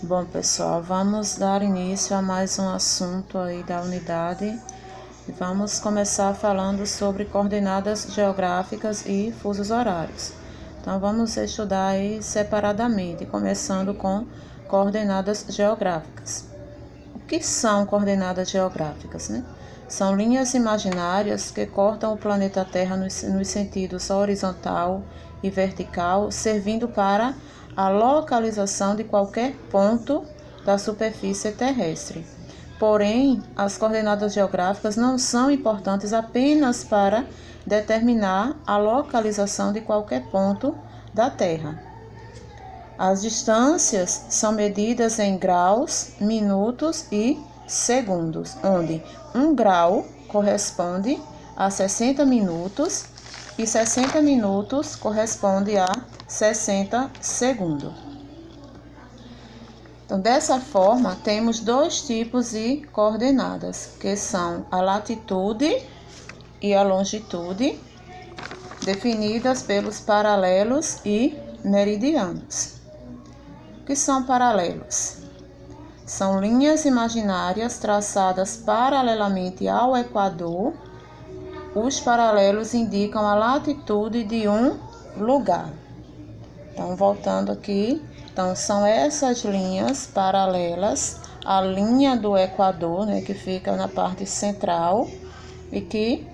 Bom, pessoal, vamos dar início a mais um assunto aí da unidade. Vamos começar falando sobre coordenadas geográficas e fusos horários. Então, vamos estudar aí separadamente, começando com coordenadas geográficas. O que são coordenadas geográficas, né? São linhas imaginárias que cortam o planeta Terra nos sentidos horizontal e vertical, servindo para a localização de qualquer ponto da superfície terrestre. Porém, as coordenadas geográficas não são importantes apenas para determinar a localização de qualquer ponto da Terra. As distâncias são medidas em graus, minutos e segundos, onde 1 grau corresponde a 60 minutos e 60 minutos corresponde a 60 segundos. Então, dessa forma, temos dois tipos de coordenadas, que são a latitude e a longitude, definidas pelos paralelos e meridianos. O que são paralelos? São linhas imaginárias traçadas paralelamente ao Equador. Os paralelos indicam a latitude de um lugar. Então, voltando aqui, então são essas linhas paralelas à linha do Equador, né, que fica na parte central e que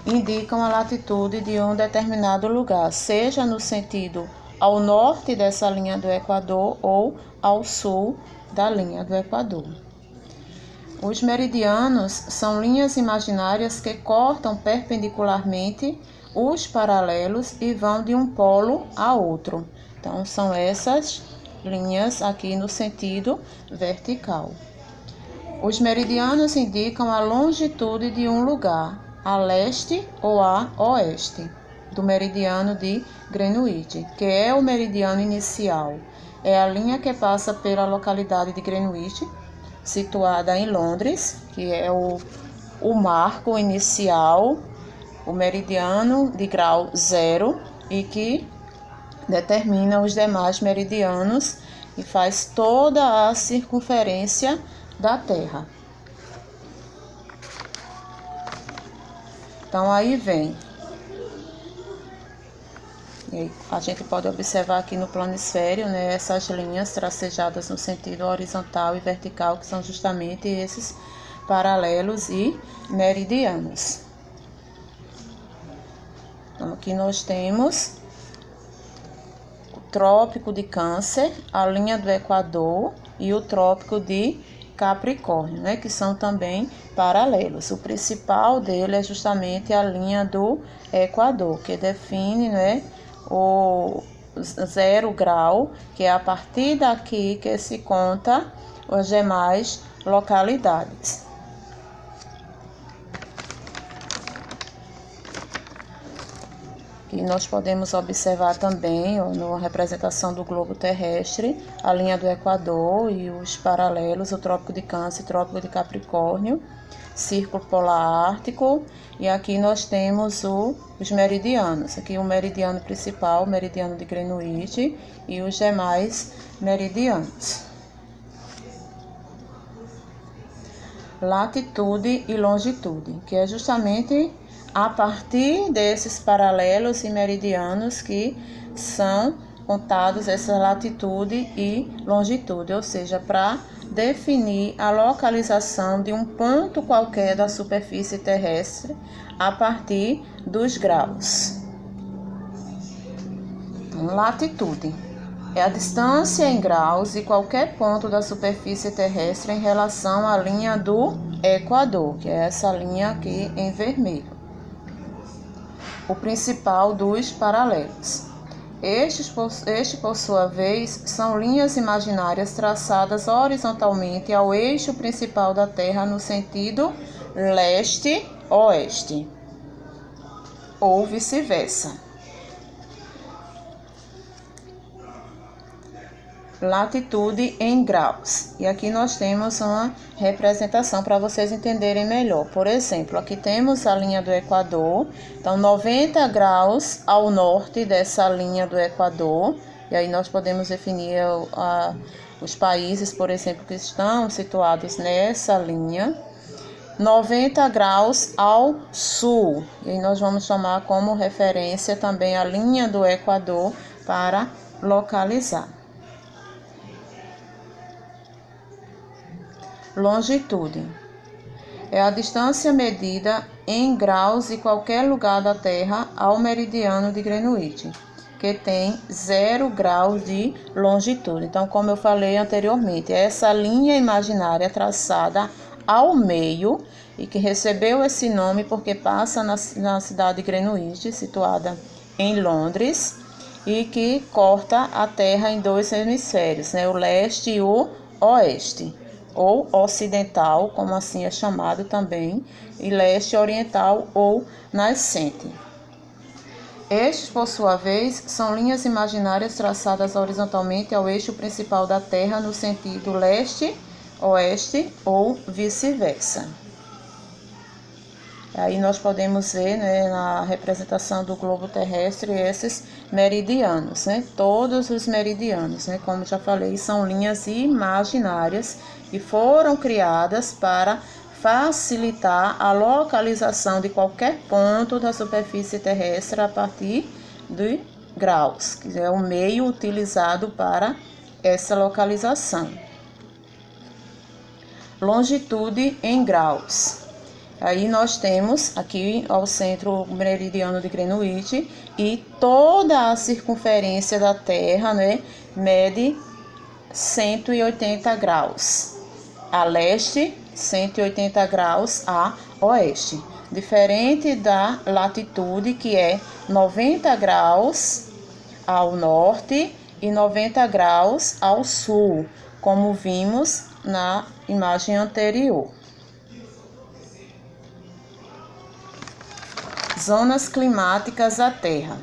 indicam a latitude de um determinado lugar, seja no sentido ao norte dessa linha do Equador ou ao sul da linha do Equador. Os meridianos são linhas imaginárias que cortam perpendicularmente os paralelos e vão de um polo a outro. Então, são essas linhas aqui no sentido vertical. Os meridianos indicam a longitude de um lugar, a leste ou a oeste, do meridiano de Greenwich, que é o meridiano inicial. É a linha que passa pela localidade de Greenwich, situada em Londres, que é o marco inicial, o meridiano de grau zero, e que determina os demais meridianos e faz toda a circunferência da Terra. Então, aí vem. E a gente pode observar aqui no planisfério, né, essas linhas tracejadas no sentido horizontal e vertical, que são justamente esses paralelos e meridianos. Então, aqui nós temos o Trópico de Câncer, a linha do Equador e o Trópico de Capricórnio, né, que são também paralelos. O principal dele é justamente a linha do Equador, que define, né, o 0 grau, que é a partir daqui que se conta as demais localidades. E nós podemos observar também, na representação do globo terrestre, a linha do Equador e os paralelos, o Trópico de Câncer e o Trópico de Capricórnio, Círculo Polar Ártico, e aqui nós temos os meridianos. Aqui o meridiano principal, o meridiano de Greenwich, e os demais meridianos. Latitude e longitude, que é justamente a partir desses paralelos e meridianos que são contados essa latitude e longitude, ou seja, para definir a localização de um ponto qualquer da superfície terrestre a partir dos graus. Latitude é a distância em graus de qualquer ponto da superfície terrestre em relação à linha do Equador, que é essa linha aqui em vermelho. O principal dos paralelos. Estes, por sua vez, são linhas imaginárias traçadas horizontalmente ao eixo principal da Terra no sentido leste-oeste, ou vice-versa. Latitude em graus. E aqui nós temos uma representação para vocês entenderem melhor. Por exemplo, aqui temos a linha do Equador. Então, 90 graus ao norte dessa linha do Equador E aí nós podemos definir os países, por exemplo, que estão situados nessa linha. 90 graus ao sul. E aí nós vamos tomar como referência também a linha do Equador para localizar. Longitude é a distância medida em graus de qualquer lugar da Terra ao meridiano de Greenwich, que tem 0 graus de longitude. Então, como eu falei anteriormente, essa linha imaginária traçada ao meio e que recebeu esse nome porque passa na cidade de Greenwich, situada em Londres, e que corta a Terra em 2 hemisférios, né? O leste e o oeste, ou ocidental, como assim é chamado também, e leste oriental ou nascente. Estes, por sua vez, são linhas imaginárias traçadas horizontalmente ao eixo principal da Terra no sentido leste-oeste ou vice-versa. Aí nós podemos ver, né, na representação do globo terrestre esses meridianos, né? Todos os meridianos, né? Como já falei, são linhas imaginárias que foram criadas para facilitar a localização de qualquer ponto da superfície terrestre a partir de graus, que é o meio utilizado para essa localização. Longitude em graus. Aí nós temos aqui ao centro meridiano de Greenwich e toda a circunferência da Terra, né, mede 180 graus a leste, 180 graus a oeste. Diferente da latitude, que é 90 graus ao norte e 90 graus ao sul, como vimos na imagem anterior. Zonas climáticas da Terra.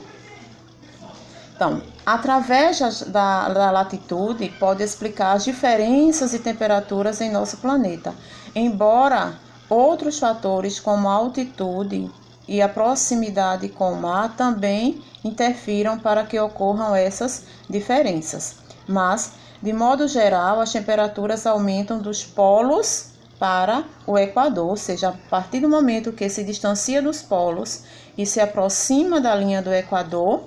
Então, através da latitude, pode explicar as diferenças de temperaturas em nosso planeta, embora outros fatores como a altitude e a proximidade com o mar também interfiram para que ocorram essas diferenças. Mas, de modo geral, as temperaturas aumentam dos polos para o Equador, ou seja, a partir do momento que se distancia dos polos e se aproxima da linha do Equador,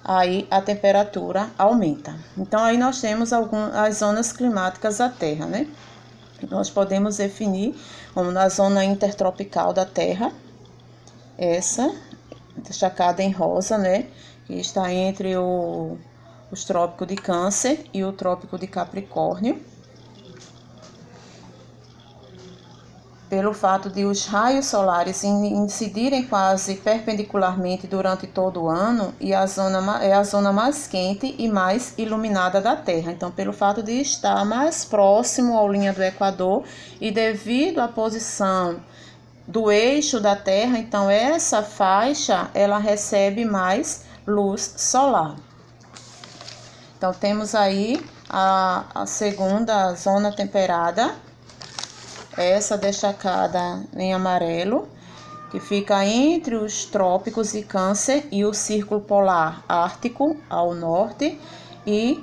aí a temperatura aumenta. Então, aí nós temos as zonas climáticas da Terra, né? Nós podemos definir como na zona intertropical da Terra, essa destacada em rosa, né? Que está entre os trópicos de Câncer e o trópico de Capricórnio. Pelo fato de os raios solares incidirem quase perpendicularmente durante todo o ano, e é a zona mais quente e mais iluminada da Terra. Então, pelo fato de estar mais próximo à linha do Equador e devido à posição do eixo da Terra, então essa faixa ela recebe mais luz solar. Então, temos aí a segunda zona temperada, essa destacada em amarelo, que fica entre os trópicos de Câncer e o Círculo Polar Ártico ao norte e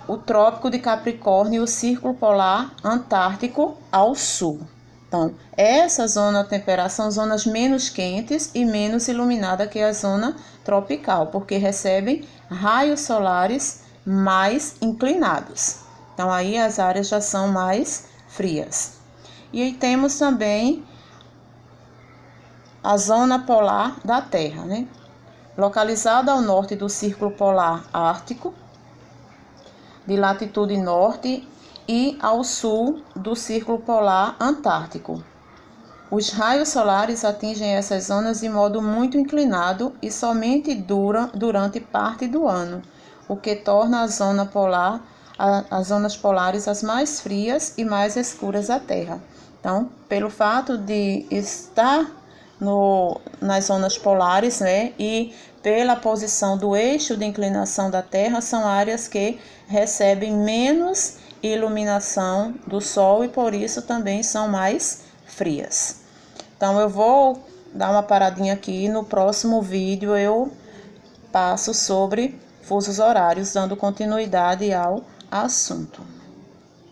o Trópico de Capricórnio e o Círculo Polar Antártico ao sul. Então, essa zona temperada são zonas menos quentes e menos iluminadas que a zona tropical, porque recebem raios solares mais inclinados. Então, aí as áreas já são mais frias. E aí temos também a zona polar da Terra, né? Localizada ao norte do Círculo Polar Ártico, de latitude norte, e ao sul do Círculo Polar Antártico. Os raios solares atingem essas zonas de modo muito inclinado e somente durante parte do ano, o que torna as zonas polares as mais frias e mais escuras da Terra. Então, pelo fato de estar nas zonas polares, né, e pela posição do eixo de inclinação da Terra, são áreas que recebem menos iluminação do Sol e por isso também são mais frias. Então, eu vou dar uma paradinha aqui, no próximo vídeo eu passo sobre fusos horários, dando continuidade ao assunto.